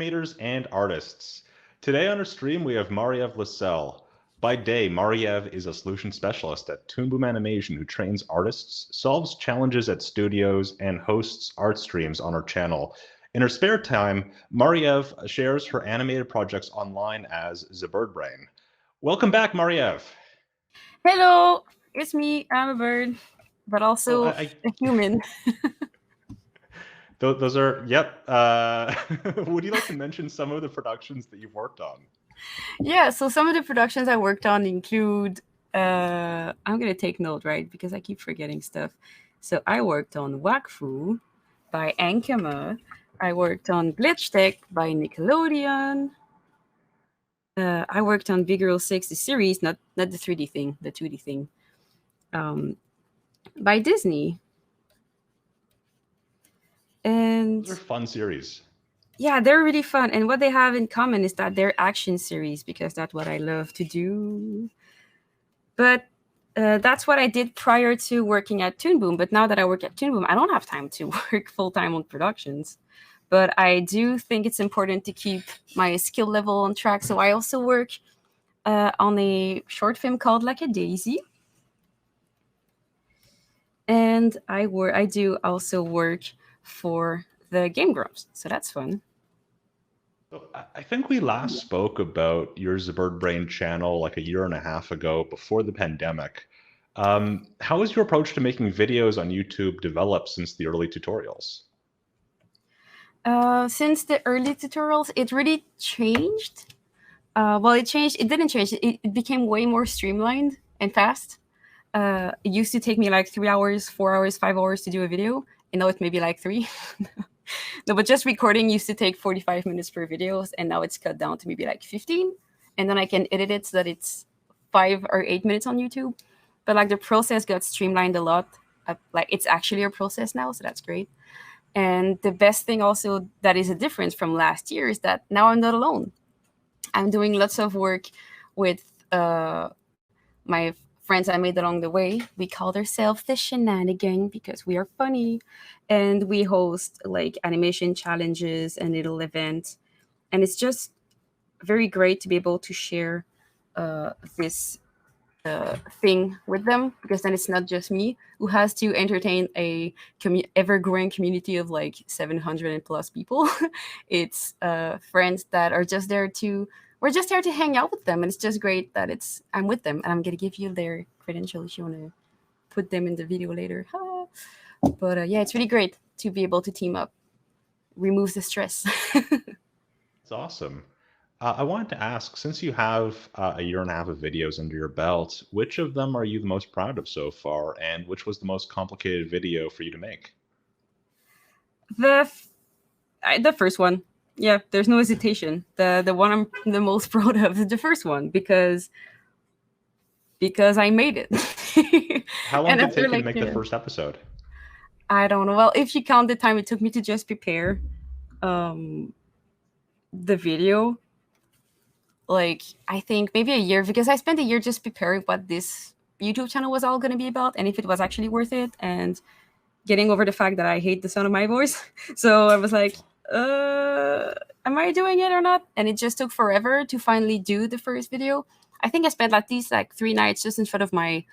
animators and artists. Today on our stream, we have Marie-Ève Lacelle. By day, Marie-Ève is a solution specialist at Toon Boom Animation who trains artists, solves challenges at studios, and hosts art streams on her channel. In her spare time, Marie-Ève shares her animated projects online as ZeBirdBrain. Welcome back, Marie-Ève. Hello, it's me. I'm a bird, but also a human. Those are, yep. Would you like to mention some of the productions that you've worked on? Yeah, so some of the productions I worked on include, I'm going to take note, right, because I keep forgetting stuff. So I worked on Wakfu by Ankama. I worked on Glitch Tech by Nickelodeon. I worked on Big Hero 6, the series, not the 3D thing, the 2D thing, by Disney. And those are fun series. Yeah, they're really fun. And what they have in common is that they're action series, because that's what I love to do. But that's what I did prior to working at Toon Boom. But now that I work at Toon Boom, I don't have time to work full-time on productions. But I do think it's important to keep my skill level on track. So I also work on a short film called Like a Daisy. And I do also work for the Game Grumps, so that's fun. So I think we last spoke about your ZeBirdBrain channel like a year and a half ago, before the pandemic. How has your approach to making videos on YouTube developed since the early tutorials? Since the early tutorials, it really changed. Well, it changed. It didn't change. It became way more streamlined and fast. It used to take me like 3 hours, 4 hours, 5 hours to do a video. And now it's maybe like 3. No, but just recording used to take 45 minutes per video, and now it's cut down to maybe like 15. And then I can edit it so that it's 5 or 8 minutes on YouTube. But like the process got streamlined a lot. Like it's actually a process now, so that's great. And the best thing also that is a difference from last year is that now I'm not alone. I'm doing lots of work with my friends I made along the way. We called ourselves the Shenanigan because we are funny, and we host like animation challenges and little events, and it's just very great to be able to share this thing with them, because then it's not just me who has to entertain a ever-growing community of like 700 plus people. It's friends that are just there to we're just there to hang out with them, and it's just great that I'm with them, and I'm gonna give you their credentials if you want to put them in the video later. But yeah, it's really great to be able to team up. Removes the stress. It's awesome. I wanted to ask, since you have a year and a half of videos under your belt, which of them are you the most proud of so far, and which was the most complicated video for you to make? The first one. Yeah, there's no hesitation. The one I'm the most proud of is the first one, because I made it. How long did it take you to make the first episode? I don't know. Well, if you count the time it took me to just prepare the video, like I think maybe a year, because I spent a year just preparing what this YouTube channel was all going to be about, and if it was actually worth it, and getting over the fact that I hate the sound of my voice. So I was like, am I doing it or not? And it just took forever to finally do the first video. I think I spent at least like 3 nights just in front of I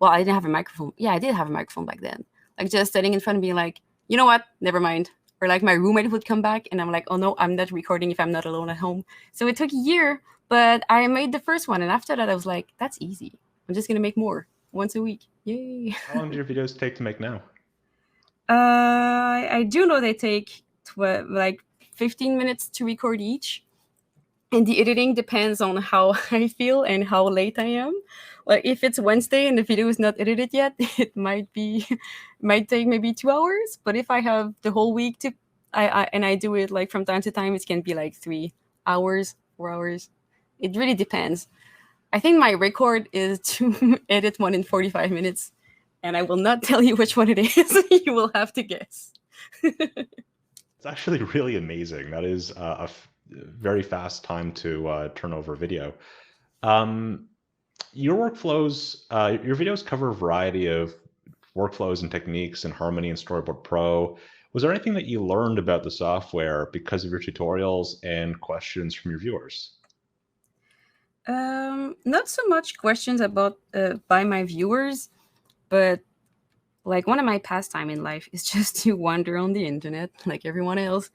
didn't have a microphone. Yeah, I did have a microphone back then. Like just sitting in front of me like, you know what? Never mind. Or like my roommate would come back and I'm like, oh no, I'm not recording if I'm not alone at home. So it took a year, but I made the first one. And after that, I was like, that's easy. I'm just going to make more once a week. Yay. How long do your videos take to make now? I do know they take like 15 minutes to record each. And the editing depends on how I feel and how late I am. Like if it's Wednesday and the video is not edited yet, it might take maybe 2 hours. But if I have the whole week and I do it like from time to time, it can be like 3 hours, 4 hours. It really depends. I think my record is to edit one in 45 minutes, and I will not tell you which one it is. You will have to guess. It's actually really amazing. That is a very fast time to turn over video. Your workflows, your videos cover a variety of workflows and techniques in Harmony and Storyboard Pro. Was there anything that you learned about the software because of your tutorials and questions from your viewers? Not so much questions about by my viewers, but like one of my pastime in life is just to wander on the internet like everyone else.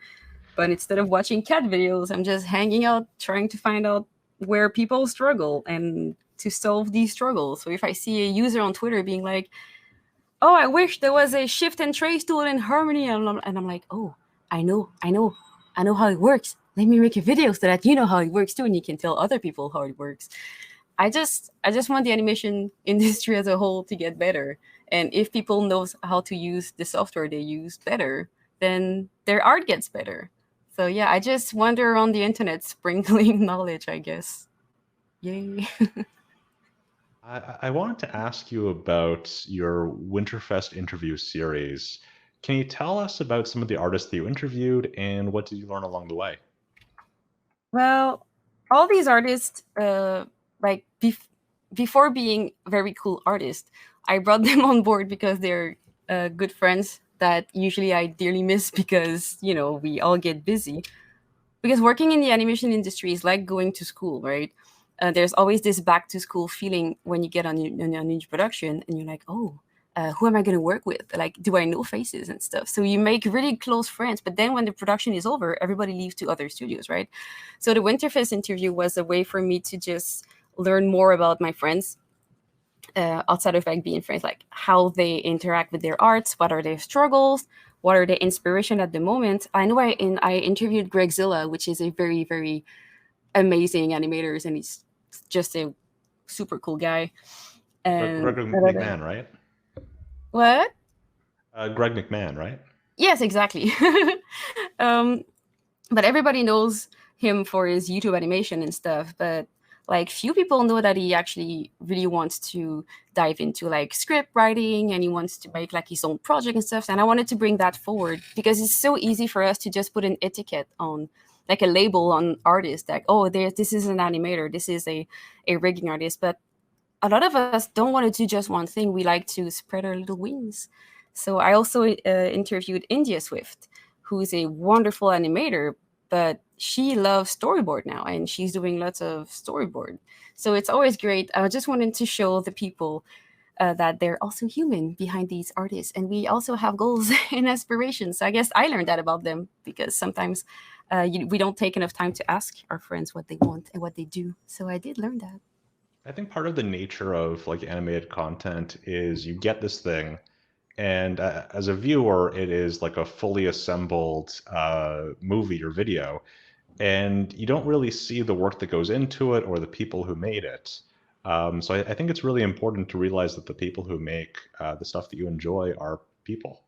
But instead of watching cat videos, I'm just hanging out, trying to find out where people struggle and to solve these struggles. So if I see a user on Twitter being like, "Oh, I wish there was a shift and trace tool in Harmony," and I'm like, "Oh, I know how it works. Let me make a video so that you know how it works too, and you can tell other people how it works." I just want the animation industry as a whole to get better. And if people knows how to use the software they use better, then their art gets better. So yeah, I just wander on the internet sprinkling knowledge, I guess. Yay. I wanted to ask you about your Winterfest interview series. Can you tell us about some of the artists that you interviewed and what did you learn along the way? Well, all these artists, like before being very cool artists, I brought them on board because they're good friends that usually I dearly miss because, you know, we all get busy. Because working in the animation industry is like going to school, right? There's always this back to school feeling when you get on a new production and you're like, oh, who am I going to work with? Like, do I know faces and stuff? So you make really close friends. But then when the production is over, everybody leaves to other studios, right? So the Winterfest interview was a way for me to just learn more about my friends outside of like being friends, like how they interact with their arts, what are their struggles, what are their inspiration at the moment. I know I interviewed Greg Zilla, which is a very, very amazing animator, and he's just a super cool guy. And Greg McMahon, right? what? Greg McMahon, right? Yes, exactly. But everybody knows him for his YouTube animation and stuff. But like few people know that he actually really wants to dive into like script writing and he wants to make like his own project and stuff. And I wanted to bring that forward because it's so easy for us to just put an etiquette on, like a label on artists, like, oh, this is an animator, this is a rigging artist. But a lot of us don't want to do just one thing. We like to spread our little wings. So I also interviewed India Swift, who's a wonderful animator, but she loves storyboard now and she's doing lots of storyboard. So it's always great. I just wanted to show the people that they're also human behind these artists and we also have goals and aspirations. So I guess I learned that about them because sometimes we don't take enough time to ask our friends what they want and what they do. So I did learn that. I think part of the nature of like animated content is you get this thing, and as a viewer, it is like a fully assembled movie or video, and you don't really see the work that goes into it or the people who made it. So I think it's really important to realize that the people who make the stuff that you enjoy are people.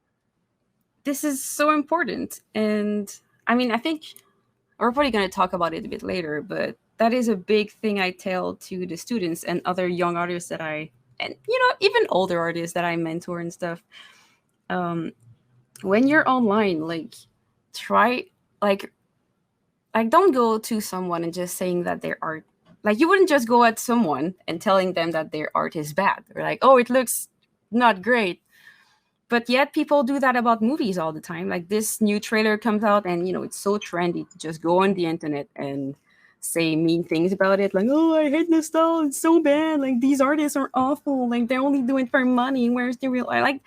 This is so important. And I mean, I think we're probably going to talk about it a bit later, but that is a big thing I tell to the students and other young artists that and you know, even older artists that I mentor and stuff. When you're online, like try like don't go to someone and just saying that their art, like you wouldn't just go at someone and telling them that their art is bad or like, oh, it looks not great. But yet people do that about movies all the time. Like this new trailer comes out and, you know, it's so trendy to just go on the internet and say mean things about it. Like, oh, I hate this style. It's so bad. Like these artists are awful. Like they're only doing it for money. Where's the real, like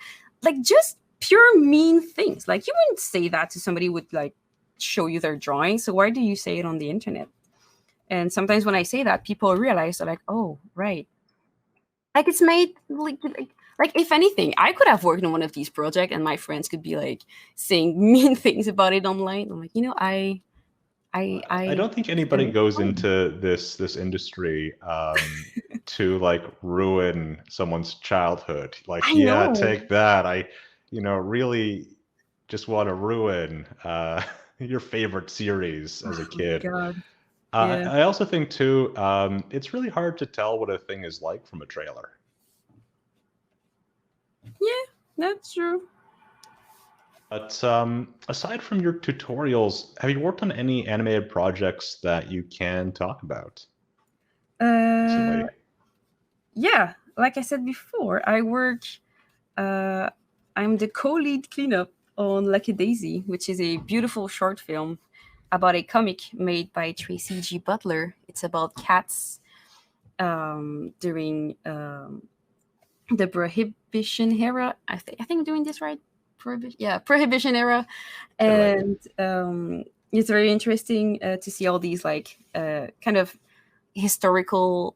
just pure mean things. Like you wouldn't say that to somebody who would like show you their drawing. So why do you say it on the internet? And sometimes when I say that, people realize they're like, oh, right. Like it's made like if anything, I could have worked on one of these projects and my friends could be like saying mean things about it online. I'm like, you know, I don't think anybody goes into this industry to like ruin someone's childhood. Like, yeah, take that. I, you know, really just want to ruin your favorite series as a kid. God. I also think too, it's really hard to tell what a thing is like from a trailer. Yeah, that's true. But aside from your tutorials, have you worked on any animated projects that you can talk about? Yeah, like I said before, I work. I'm the co-lead cleanup on Lucky Daisy, which is a beautiful short film about a comic made by Tracy G. Butler. It's about cats during the Prohibition era. I think I'm doing this right. Prohibition era, Right. and it's very interesting to see all these like kind of historical.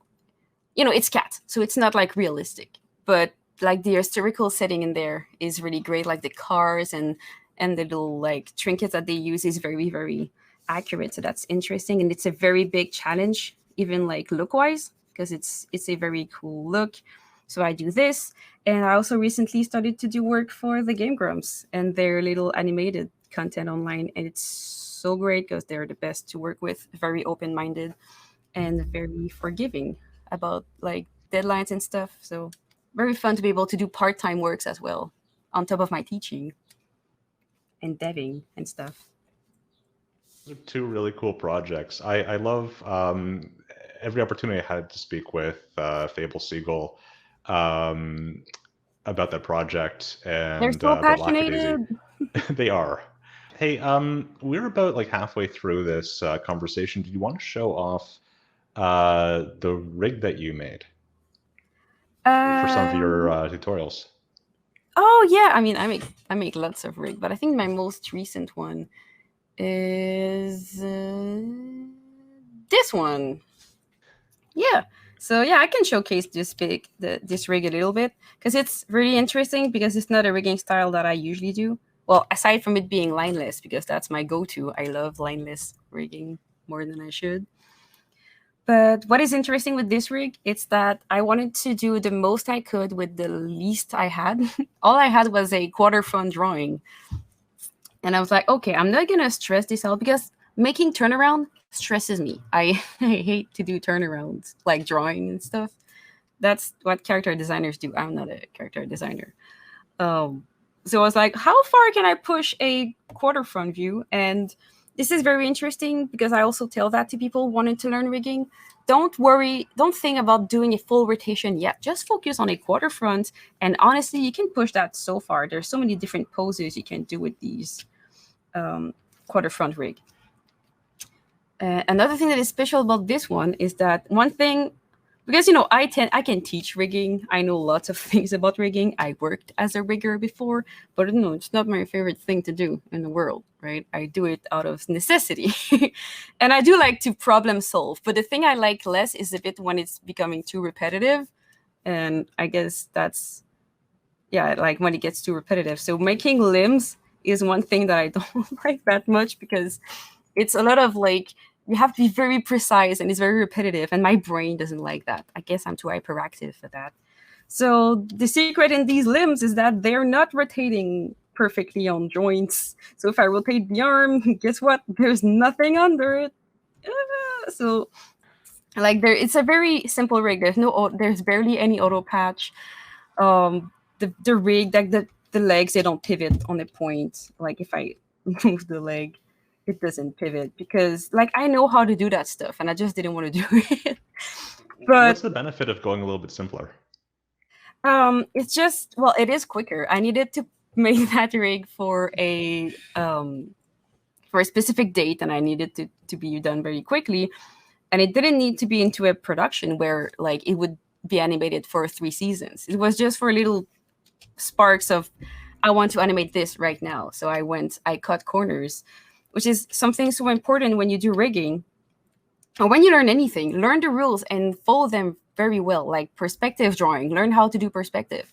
It's cat, so it's not like realistic, but like the historical setting in there is really great. Like the cars and the little like trinkets that they use is very very accurate. So that's interesting, and it's a very big challenge, even like look wise, because it's a very cool look. So I do this, and I also recently started to do work for the Game Grumps and their little animated content online, and it's so great because they're the best to work with, very open minded and very forgiving about like deadlines and stuff. So very fun to be able to do part-time works as well on top of my teaching and deving and stuff. Those are two really cool projects. I love every opportunity I had to speak with Fable Siegel um, about that project They're and so about Lackadaisy. passionate. They are. Hey, we're about like halfway through this conversation. Do you want to show off the rig that you made for some of your tutorials? Oh yeah, I mean I make lots of rig, but I think my most recent one is this one. Yeah. So yeah, I can showcase this rig a little bit because it's really interesting because it's not a rigging style that I usually do. Well, aside from it being lineless, because that's my go-to. I love lineless rigging more than I should. But what is interesting with this rig, it's that I wanted to do the most I could with the least I had. All I had was a quarter front drawing. And I was like, okay, I'm not gonna stress this out because making turnaround stresses me. I hate to do turnarounds, like drawing and stuff. That's what character designers do. I'm not a character designer. So I was like, how far can I push a quarter front view? And this is very interesting because I also tell that to people wanting to learn rigging. Don't worry, don't think about doing a full rotation yet. Just focus on a quarter front. And honestly, you can push that so far. There's so many different poses you can do with these quarter front rig. Another thing that is special about this one is that one thing, because I can teach rigging. I know lots of things about rigging. I worked as a rigger before, but it's not my favorite thing to do in the world, right? I do it out of necessity. And I do like to problem solve, but the thing I like less is a bit when it's becoming too repetitive. And I guess that's like when it gets too repetitive. So making limbs is one thing that I don't like that much because it's a lot of like, you have to be very precise and it's very repetitive, and my brain doesn't like that. I guess I'm too hyperactive for that. So the secret in these limbs is that they're not rotating perfectly on joints. So if I rotate the arm, guess what? There's nothing under it. So like it's a very simple rig. There's barely any auto patch. The rig, like the legs, they don't pivot on a point. Like if I move the leg, it doesn't pivot because like I know how to do that stuff and I just didn't want to do it. But what's the benefit of going a little bit simpler? It's just, well, it is quicker. I needed to make that rig for a specific date, and I needed to be done very quickly. And it didn't need to be into a production where like it would be animated for 3 seasons. It was just for little sparks of, I want to animate this right now. So I cut corners, which is something so important when you do rigging or when you learn anything. Learn the rules and follow them very well. Like perspective drawing, learn how to do perspective.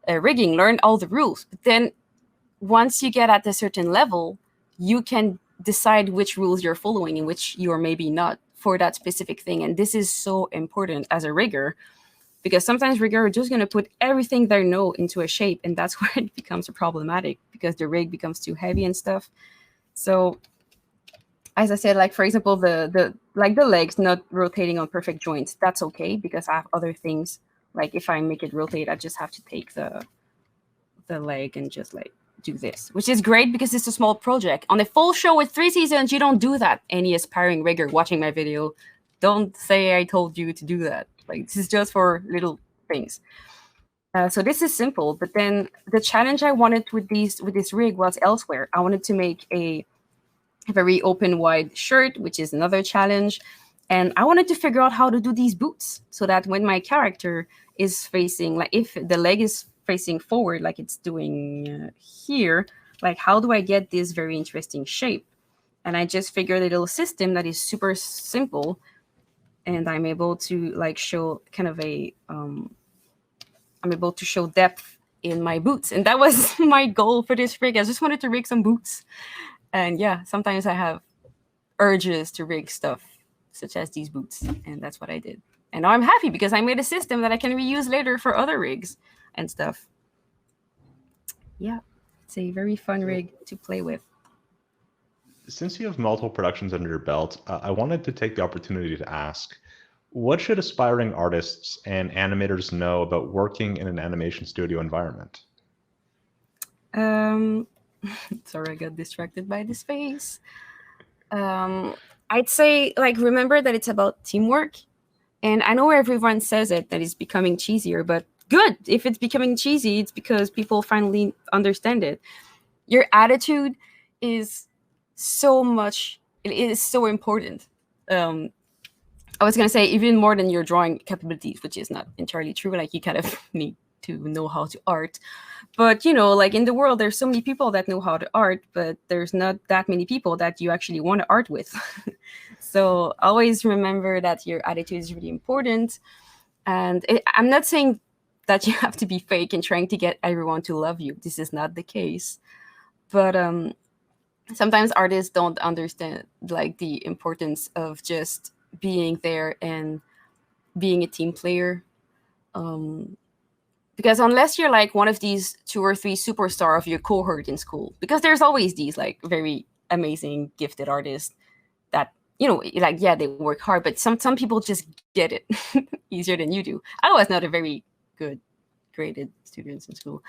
Rigging, learn all the rules. But then once you get at a certain level, you can decide which rules you're following and which you're maybe not for that specific thing. And this is so important as a rigger, because sometimes riggers are just going to put everything they know into a shape, and that's where it becomes problematic because the rig becomes too heavy and stuff. So as I said, like for example, the legs not rotating on perfect joints, that's okay because I have other things. Like if I make it rotate, I just have to take the leg and just like do this, which is great because it's a small project. On a full show with 3 seasons, you don't do that. Any aspiring rigger watching my video, don't say I told you to do that. Like this is just for little things. So this is simple, but then the challenge I wanted with this rig was elsewhere. I wanted to make a very open wide shirt, which is another challenge. And I wanted to figure out how to do these boots so that when my character is facing, like if the leg is facing forward, like it's doing here, like how do I get this very interesting shape? And I just figured a little system that is super simple. And I'm able to like show kind of I'm able to show depth in my boots. And that was my goal for this rig. I just wanted to rig some boots. And yeah, sometimes I have urges to rig stuff such as these boots. And that's what I did. And now I'm happy because I made a system that I can reuse later for other rigs and stuff. Yeah, it's a very fun rig to play with. Since you have multiple productions under your belt, I wanted to take the opportunity to ask, what should aspiring artists and animators know about working in an animation studio environment? Sorry, I got distracted by this face. I'd say, like, remember that it's about teamwork. And I know everyone says it, that it's becoming cheesier, but good. If it's becoming cheesy, it's because people finally understand it. Your attitude is it is so important. I was going to say even more than your drawing capabilities, which is not entirely true. Like you kind of need to know how to art. But, you know, like in the world, there's so many people that know how to art, but there's not that many people that you actually want to art with. So always remember that your attitude is really important. And I'm not saying that you have to be fake and trying to get everyone to love you. This is not the case. But sometimes artists don't understand like the importance of just being there and being a team player. Because unless you're like one of these 2 or 3 superstar of your cohort in school, because there's always these like very amazing gifted artists that, you know, like, yeah, they work hard, but some people just get it easier than you do. I was not a very good graded student in school,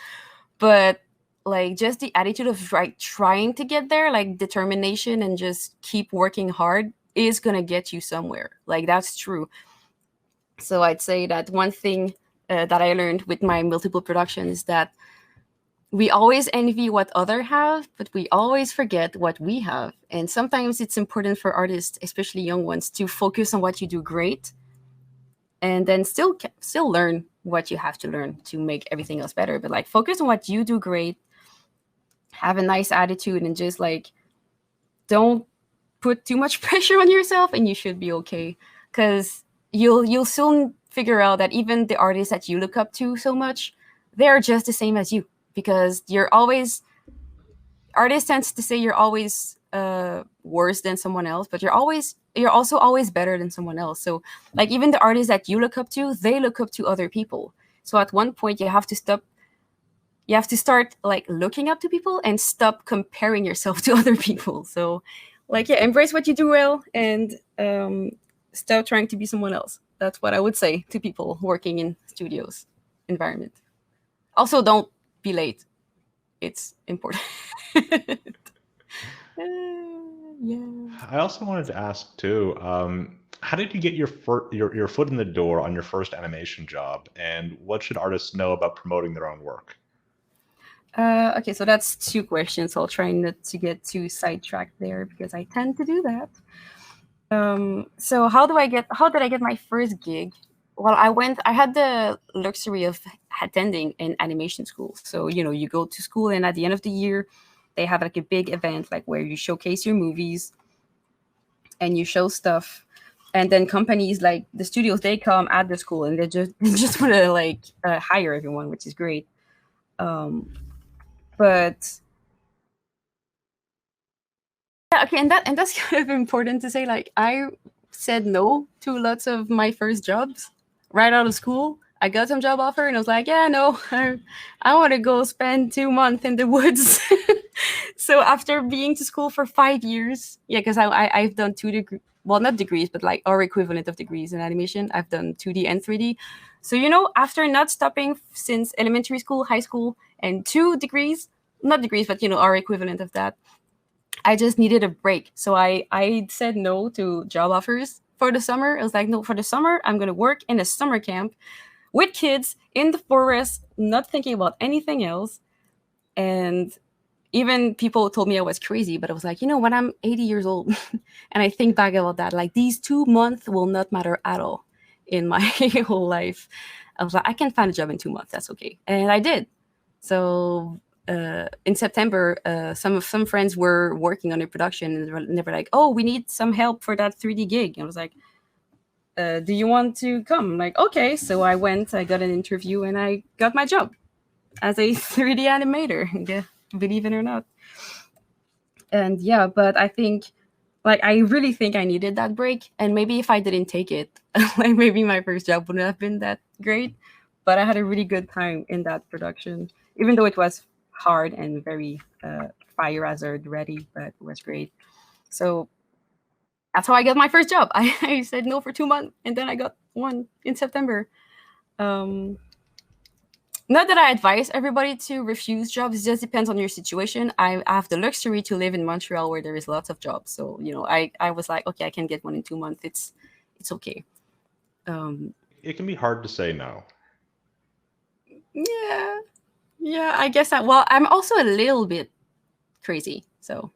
but like just the attitude of like trying to get there, like determination and just keep working hard is going to get you somewhere. Like that's true. So I'd say that one thing that I learned with my multiple production is that we always envy what others have, but we always forget what we have. And sometimes it's important for artists, especially young ones, to focus on what you do great and then still learn what you have to learn to make everything else better. But like focus on what you do great, have a nice attitude, and just like don't put too much pressure on yourself, and you should be okay. Because you'll soon figure out that even the artists that you look up to so much, they're just the same as you. Because artists tends to say you're always worse than someone else, but you're also always better than someone else. So like even the artists that you look up to, they look up to other people. So at one point you have to start like looking up to people and stop comparing yourself to other people. So like, yeah, embrace what you do well and stop trying to be someone else. That's what I would say to people working in studios environment. Also, don't be late. It's important. Yeah. I also wanted to ask too, how did you get your foot in the door on your first animation job, and what should artists know about promoting their own work? Okay, so that's 2 questions. I'll try not to get too sidetracked there because I tend to do that. So how did I get my first gig? Well, I had the luxury of attending an animation school. So, you know, you go to school and at the end of the year, they have like a big event, like where you showcase your movies and you show stuff. And then companies like the studios, they come at the school and they just want to like hire everyone, which is great. But yeah, okay, and that's kind of important to say. Like I said no to lots of my first jobs right out of school. I got some job offer and I was like, yeah, no, I want to go spend 2 months in the woods. So after being to school for 5 years, yeah, because I've done 2 degrees, well, not degrees, but like our equivalent of degrees in animation. I've done 2D and 3D. So, you know, after not stopping since elementary school, high school, and 2 degrees, not degrees, but, you know, our equivalent of that, I just needed a break. So I said no to job offers for the summer. I was like, no, for the summer, I'm going to work in a summer camp with kids in the forest, not thinking about anything else. And even people told me I was crazy, but I was like, when I'm 80 years old and I think back about that, like these 2 months will not matter at all in my whole life. I was like, I can find a job in 2 months. That's okay. And I did. So in September, some friends were working on a production, and they were like, "Oh, we need some help for that 3D gig." And I was like, "Do you want to come?" I'm like, "Okay." So I went. I got an interview, and I got my job as a 3D animator. Yeah, believe it or not. And yeah, but I think, like, I really think I needed that break. And maybe if I didn't take it, like maybe my first job wouldn't have been that great. But I had a really good time in that production, even though it was hard and very fire hazard ready, but it was great. So that's how I got my first job. I said no for 2 months, and then I got one in September. Um, Not that I advise everybody to refuse jobs. It just depends on your situation. I have the luxury to live in Montreal where there is lots of jobs. So, I was like, okay, I can get one in 2 months. It's okay. It can be hard to say no. Yeah, I guess well, I'm also a little bit crazy. So,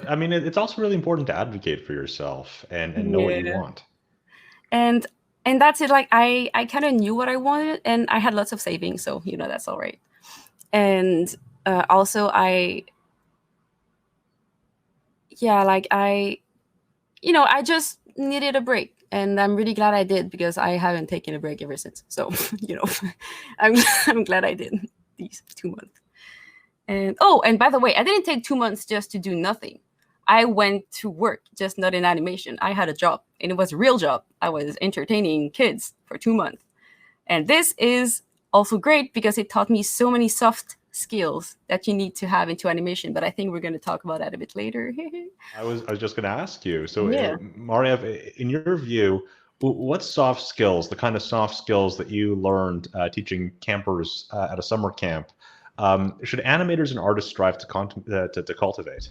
I mean, it's also really important to advocate for yourself and know what you yeah. want. And that's it. Like I kind of knew what I wanted, and I had lots of savings, so that's all right. And also I just needed a break, and I'm really glad I did, because I haven't taken a break ever since. So I'm glad I did these 2 months. And by the way, I didn't take 2 months just to do nothing. I went to work, just not in animation. I had a job, and it was a real job. I was entertaining kids for 2 months. And this is also great because it taught me so many soft skills that you need to have into animation. But I think we're going to talk about that a bit later. I was just going to ask you. So, Yeah. Marie-Ève, in your view, what soft skills, the kind of soft skills that you learned teaching campers at a summer camp, should animators and artists strive to cultivate?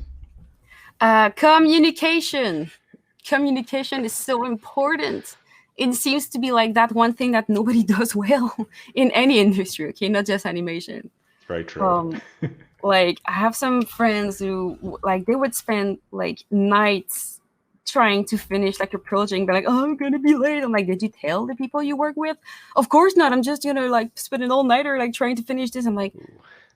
Communication. Communication is so important. It seems to be like that one thing that nobody does well in any industry, okay? Not just animation. Very true. Like, I have some friends who, like, they would spend like nights trying to finish like a project, but like, oh, I'm gonna be late. I'm like, did you tell the people you work with? Of course not. I'm just gonna like spend an all nighter like trying to finish this. I'm like,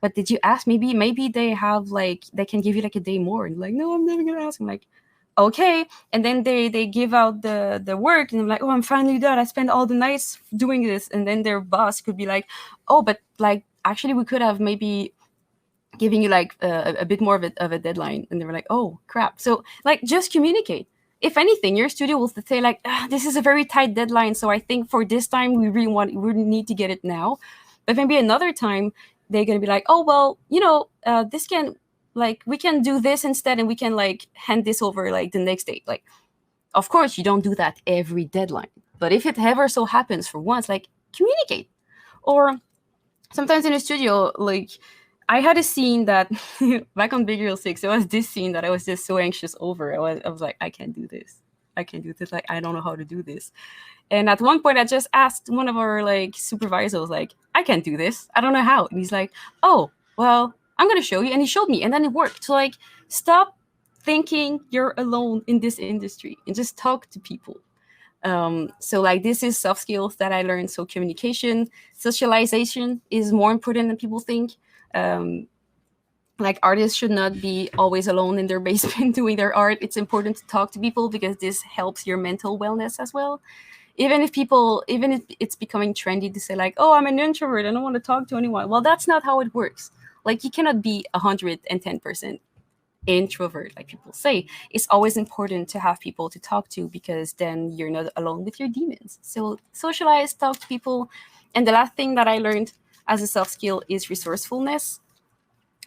but did you ask? Maybe they have like, they can give you like a day more. And like, no, I'm never gonna ask. I'm like, okay. And then they give out the work, and I'm like, oh, I'm finally done. I spent all the nights doing this. And then their boss could be like, oh, but like, actually we could have maybe giving you like a bit more of a deadline. And they were like, oh crap. So like, just communicate. If anything, your studio will say like, this is a very tight deadline, so I think for this time we really need to get it now. But maybe another time they're going to be like, oh well, this can, like, we can do this instead, and we can like hand this over like the next day. Like, of course you don't do that every deadline, but if it ever so happens for once, like, communicate. Or sometimes in a studio, like, I had a scene that back on Big Hero 6, there was this scene that I was just so anxious over. I was like, I can't do this. Like, I don't know how to do this. And at one point I just asked one of our like supervisors, like, I can't do this. I don't know how. And he's like, oh, well, I'm going to show you. And he showed me, and then it worked. So like, stop thinking you're alone in this industry and just talk to people. So like, this is soft skills that I learned. So communication, socialization is more important than people think. Like, artists should not be always alone in their basement doing their art. It's important to talk to people because this helps your mental wellness as well. Even if it's becoming trendy to say like, oh, I'm an introvert, I don't want to talk to anyone. Well, that's not how it works. Like, you cannot be 110% introvert like people say. It's always important to have people to talk to, because then you're not alone with your demons. So socialize, talk to people. And the last thing that I learned as a soft skill is resourcefulness.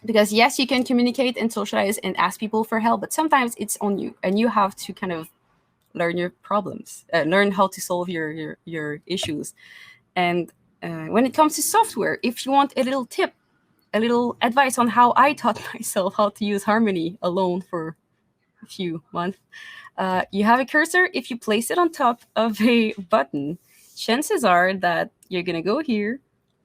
Because yes, you can communicate and socialize and ask people for help, but sometimes it's on you, and you have to kind of learn your problems, learn how to solve your issues. And when it comes to software, if you want a little tip, a little advice on how I taught myself how to use Harmony alone for a few months, you have a cursor. If you place it on top of a button, chances are that You're going to go here,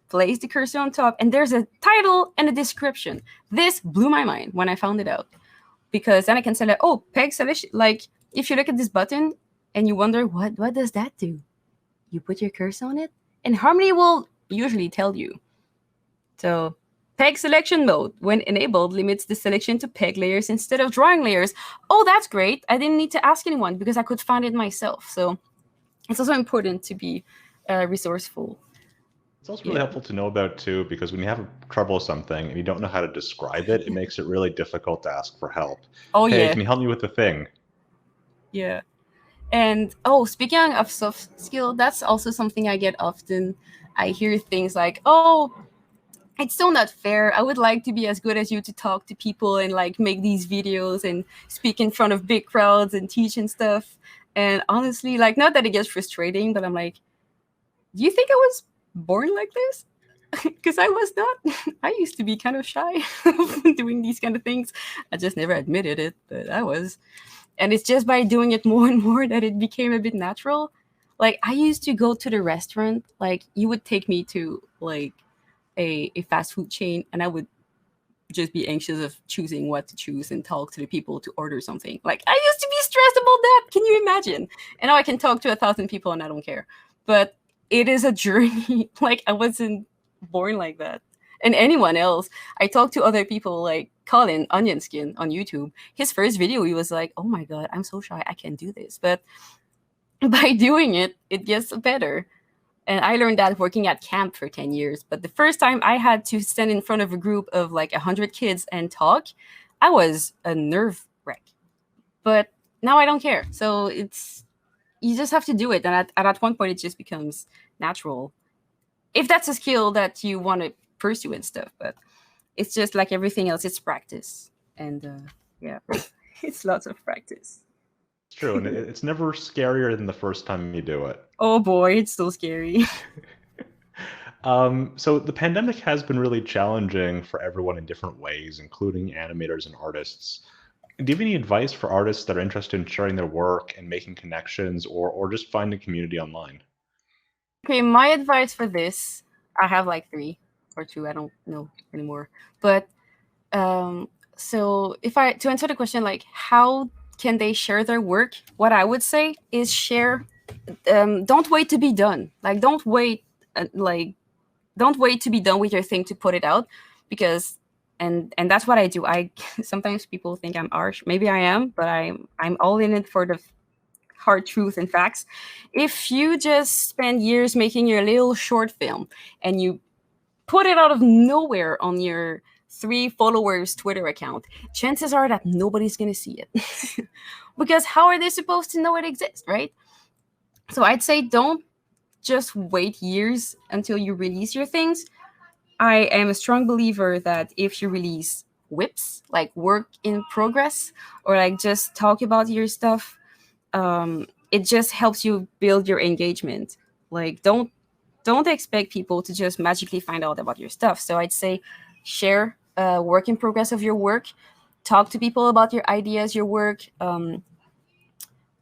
place the cursor on top, and there's a title and a description. This blew my mind when I found it out, because then I can say like, oh, peg selection. Like if you look at this button and you wonder what does that do, you put your cursor on it, and Harmony will usually tell you. So peg selection mode, when enabled, limits the selection to peg layers instead of drawing layers. Oh, that's great. I didn't need to ask anyone because I could find it myself. So it's also important to be resourceful. It's also really helpful to know about too, because when you have trouble with something and you don't know how to describe it, it makes it really difficult to ask for help. Oh, hey, yeah. Can you help me with the thing? Yeah. And oh, speaking of soft skill, that's also something I get often. I hear things like, oh, it's still not fair. I would like to be as good as you to talk to people and like make these videos and speak in front of big crowds and teach and stuff. And honestly, like, not that it gets frustrating, but I'm like, do you think I was born like this? Because I was not. I used to be kind of shy doing these kind of things. I just never admitted it, but I was. And it's just by doing it more and more that it became a bit natural. Like I used to go to the restaurant, like you would take me to like a fast food chain, and I would just be anxious of choosing what to choose and talk to the people to order something. Like I used to be stressed about that. Can you imagine? And now I can talk to 1,000 people and I don't care. But it is a journey. Like I wasn't born like that. And anyone else, I talked to other people like Colin Onion Skin on YouTube. His first video, he was like, oh my God, I'm so shy. I can't do this. But by doing it, it gets better. And I learned that working at camp for 10 years. But the first time I had to stand in front of a group of like 100 kids and talk, I was a nerve wreck. But now I don't care. So you just have to do it. And at one point, it just becomes natural. If that's a skill that you want to pursue and stuff. But it's just like everything else. It's practice. And yeah, it's lots of practice. It's true. And it's never scarier than the first time you do it. Oh boy, it's so scary. So the pandemic has been really challenging for everyone in different ways, including animators and artists. Do you have any advice for artists that are interested in sharing their work and making connections, or just finding community online? Okay, my advice for this, I have like 3 or 2, I don't know anymore. But so to answer the question, like how can they share their work? What I would say is share. Don't wait to be done. Like don't wait to be done with your thing to put it out, because and that's what I do. I sometimes people think I'm harsh. Maybe I am, but I'm all in it for the hard truth and facts. If you just spend years making your little short film and you put it out of nowhere on your 3 followers Twitter account, chances are that nobody's gonna see it. Because how are they supposed to know it exists, right? So I'd say don't just wait years until you release your things. I am a strong believer that if you release whips, like work in progress, or like just talk about your stuff, it just helps you build your engagement. Like don't expect people to just magically find out about your stuff. So I'd say share work in progress of your work, talk to people about your ideas, your work.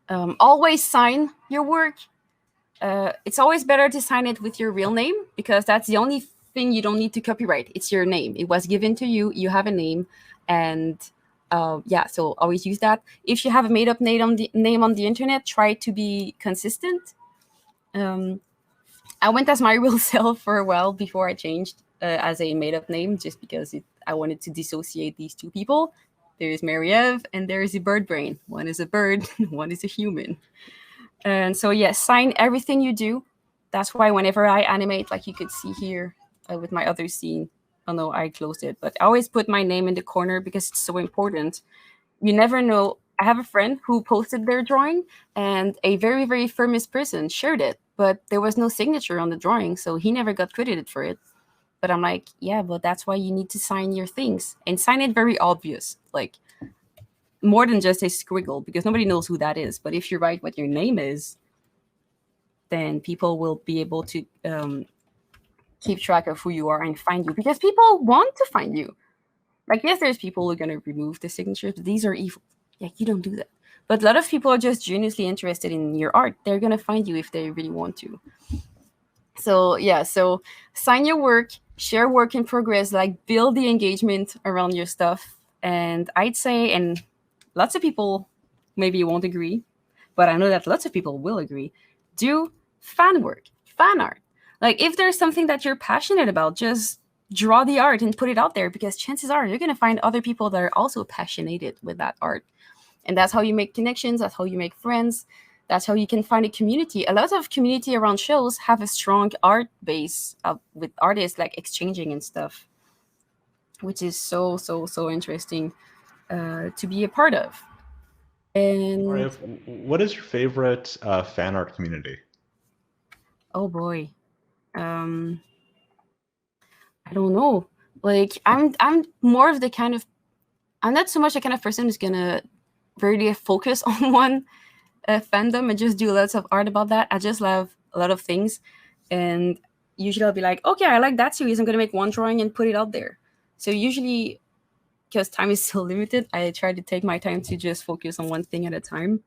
Always sign your work. It's always better to sign it with your real name, because that's the only thing you don't need to copyright. It's your name. It was given to you. You have a name, and yeah, so always use that. If you have a made-up name on the internet, try to be consistent. I went as Marie-Ève Lacelle for a while before I changed as a made-up name, just because I wanted to dissociate these 2 people. There's Marie-Ève and there's ZeBirdBrain. One is a bird, one is a human. And so, yes, sign everything you do. That's why whenever I animate, like you could see here with my other scene, oh no, I closed it, but I always put my name in the corner because it's so important. You never know. I have a friend who posted their drawing and a very, very famous person shared it, but there was no signature on the drawing, so he never got credited for it. But I'm like, yeah, but that's why you need to sign your things, and sign it very obvious, like more than just a squiggle, because nobody knows who that is. But if you write what your name is, then people will be able to keep track of who you are and find you, because people want to find you. Like, yes, there's people who are going to remove the signatures, but these are evil. Yeah, you don't do that. But a lot of people are just genuinely interested in your art. They're going to find you if they really want to. So yeah, so sign your work, share work in progress, like build the engagement around your stuff. And I'd say, and lots of people maybe won't agree, but I know that lots of people will agree, do fan work, fan art. Like if there's something that you're passionate about, just draw the art and put it out there, because chances are you're going to find other people that are also passionate with that art. And that's how you make connections, that's how you make friends, that's how you can find a community. A lot of community around shows have a strong art base with artists like exchanging and stuff, which is so interesting to be a part of. And Marie-Ève, what is your favorite fan art community? oh boy, um, I don't know. Like I'm more of the kind of, I'm not so much the kind of person who's gonna really focus on one fandom and just do lots of art about that. I just love a lot of things, and usually I'll be like, okay, I like that series. I'm gonna make one drawing and put it out there. So usually, because time is so limited, I try to take my time to just focus on one thing at a time.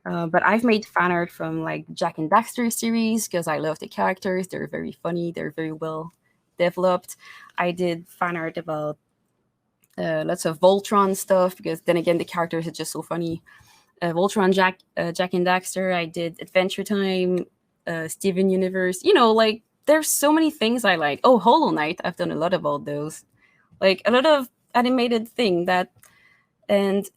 But I've made fan art from like Jack and Daxter series because I love the characters. They're very funny. They're very well developed. I did fan art about lots of Voltron stuff because then again the characters are just so funny. Voltron, Jack and Daxter. I did Adventure Time, Steven Universe. You know, like there's so many things I like. Oh, Hollow Knight. I've done a lot about those. Like a lot of animated thing that, and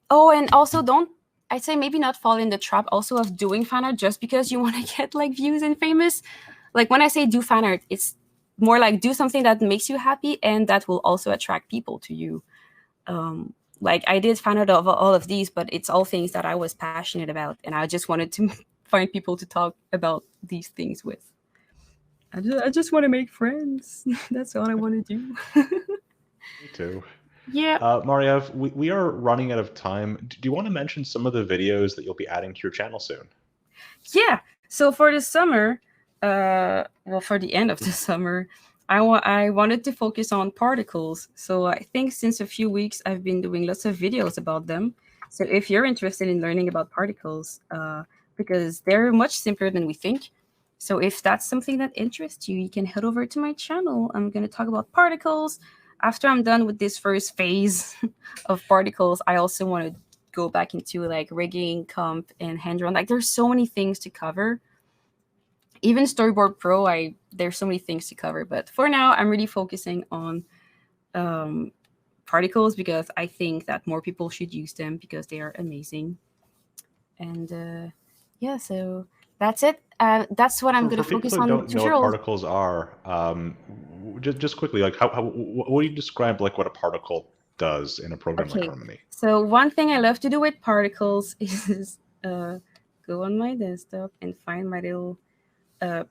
oh, and also don't, I'd say maybe not fall in the trap also of doing fan art just because you want to get like views and famous. Like when I say do fan art, it's more like do something that makes you happy and that will also attract people to you. Like I did fan art of all of these, but it's all things that I was passionate about, and I just wanted to find people to talk about these things with. I just want to make friends. That's all I want to do. Me too. Yeah. Marie-Ève, we are running out of time. Do you want to mention some of the videos that you'll be adding to your channel soon? Yeah. So for the summer, well, for the end of the summer, I wanted to focus on particles. So I think since a few weeks, I've been doing lots of videos about them. So if you're interested in learning about particles, because they're much simpler than we think. So if that's something that interests you, you can head over to my channel. I'm going to talk about particles. After I'm done with this first phase of particles, I also want to go back into like rigging, comp, and hand drawn. Like there's so many things to cover. Even Storyboard Pro, there's so many things to cover. But for now, I'm really focusing on particles because I think that more people should use them because they are amazing. And yeah, so that's it. That's what I'm going to focus on. For people who don't know what particles are, just quickly, like what do you describe like what a particle does in a program like Harmony? So one thing I love to do with particles is go on my desktop and find my little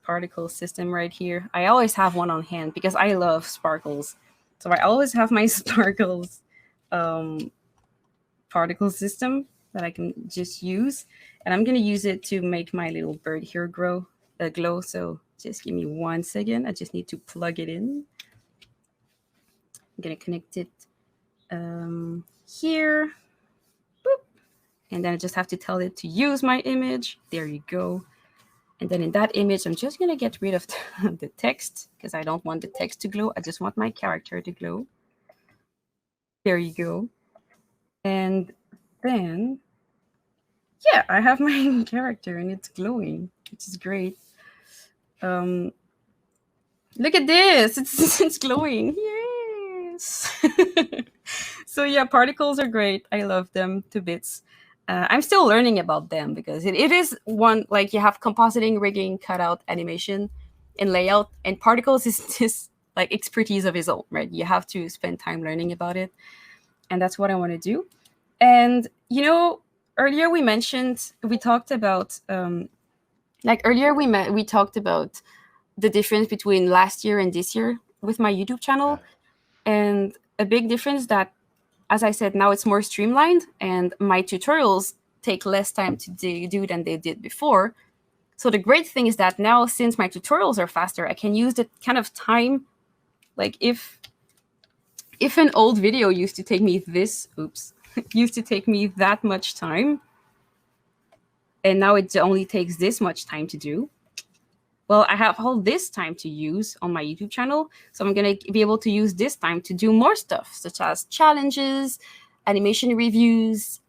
particle system right here. I always have one on hand because I love sparkles. So I always have my sparkles particle system that I can just use. And I'm going to use it to make my little bird here glow. So just give me 1 second. I just need to plug it in. I'm going to connect it here. Boop. And then I just have to tell it to use my image. There you go. And then in that image, I'm just going to get rid of the text because I don't want the text to glow. I just want my character to glow. There you go. And then, yeah, I have my character and it's glowing, which is great. Look at this. It's glowing. Yes. So yeah, particles are great. I love them to bits. I'm still learning about them because it is one, like you have compositing, rigging, cutout, animation, and layout, and particles is just like expertise of its own, right? You have to spend time learning about it, and that's what I want to do. And you know, earlier we talked about we talked about the difference between last year and this year with my YouTube channel, and a big difference that, as I said, now it's more streamlined and my tutorials take less time to do than they did before. So the great thing is that now, since my tutorials are faster, I can use the kind of time, like if an old video used to take me that much time, and now it only takes this much time to do, well, I have all this time to use on my YouTube channel. So I'm going to be able to use this time to do more stuff, such as challenges, animation reviews,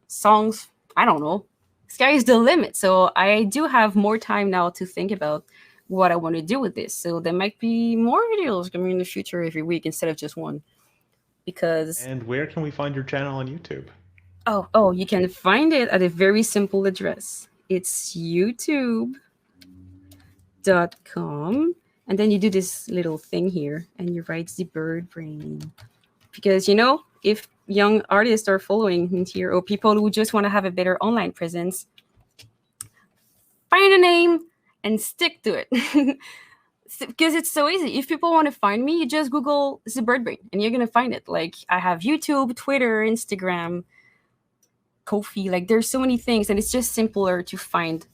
songs. I don't know. Sky is the limit. So I do have more time now to think about what I want to do with this. So there might be more videos coming in the future every week instead of just one. Because And where can we find your channel on YouTube? oh, you can find it at a very simple address. It's youtube.com, and then you do this little thing here and you write ZeBirdBrain. Because if young artists are following into here, or people who just want to have a better online presence, find a name and stick to it. Because it's so easy. If people want to find me, you just Google ZeBirdBrain and you're gonna find it. Like, I have YouTube, Twitter, Instagram, Ko-fi. Like, there's so many things, and it's just simpler to find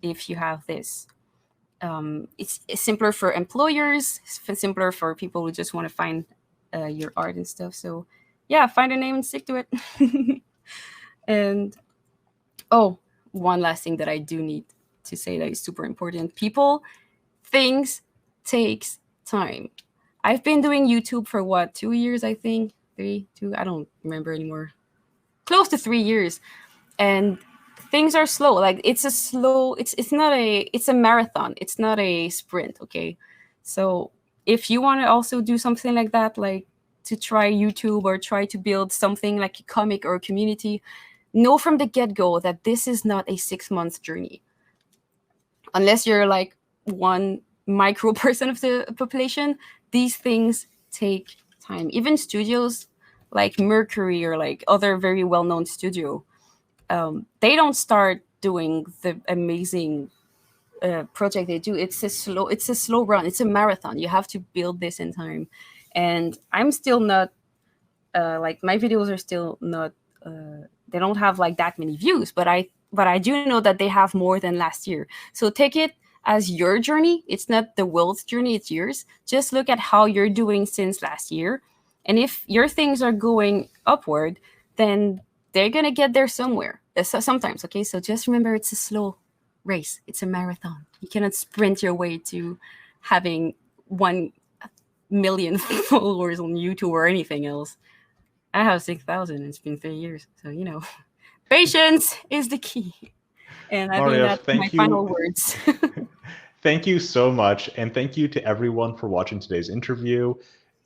if you have this. It's simpler for employers, it's simpler for people who just want to find your art and stuff. So yeah, find a name and stick to it. And one last thing that I do need to say that is super important. Things takes time. I've been doing YouTube for what, 2 years, I think? 2, I don't remember anymore. Close to 3 years. And things are slow. Like, it's a marathon. It's not a sprint, okay? So if you want to also do something like that, like to try YouTube or try to build something like a comic or a community, know from the get-go that this is not a 6-month journey. Unless you're like one micro percent of the population, these things take time. Even studios like Mercury or like other very well-known studio, they don't start doing the amazing project they do. It's a slow run. It's a marathon. You have to build this in time. And I'm still not like, my videos are still not they don't have like that many views, but I do know that they have more than last year. So take it as your journey. It's not the world's journey, it's yours. Just look at how you're doing since last year. And if your things are going upward, then they're going to get there somewhere. Sometimes, okay? So just remember, it's a slow race. It's a marathon. You cannot sprint your way to having 1 million followers on YouTube or anything else. I have 6,000. It's been 3 years. So, patience is the key. And I think that's my final words. Thank you so much. And thank you to everyone for watching today's interview.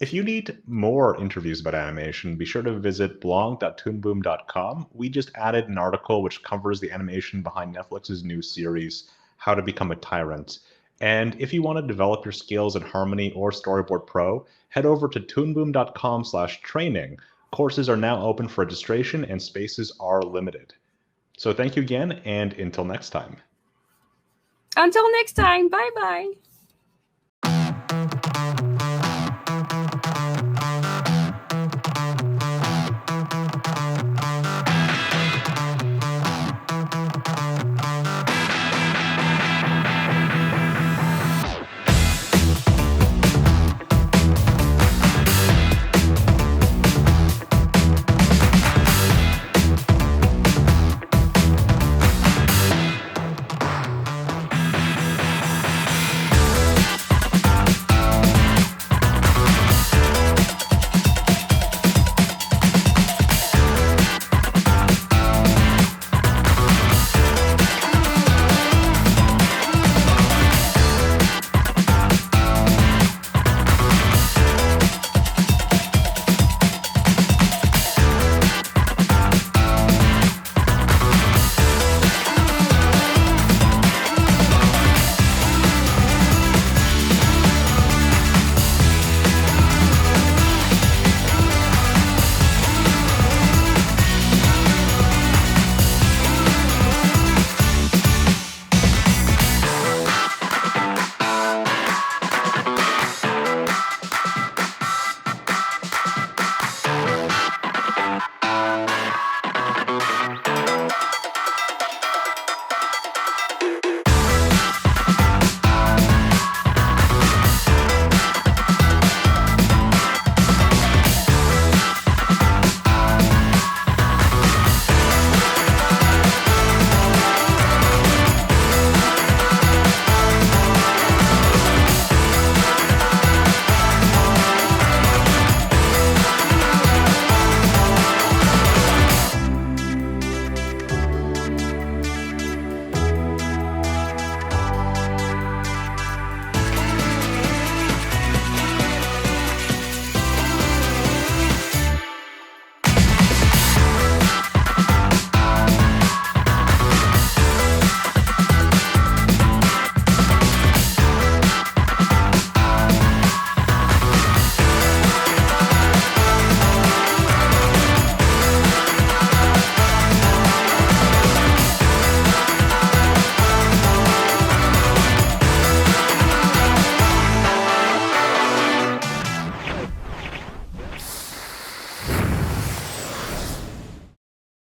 If you need more interviews about animation, be sure to visit blog.toonboom.com. We just added an article which covers the animation behind Netflix's new series, How to Become a Tyrant. And if you want to develop your skills in Harmony or Storyboard Pro, head over to toonboom.com/training. Courses are now open for registration and spaces are limited. So thank you again, and until next time. Until next time, bye-bye.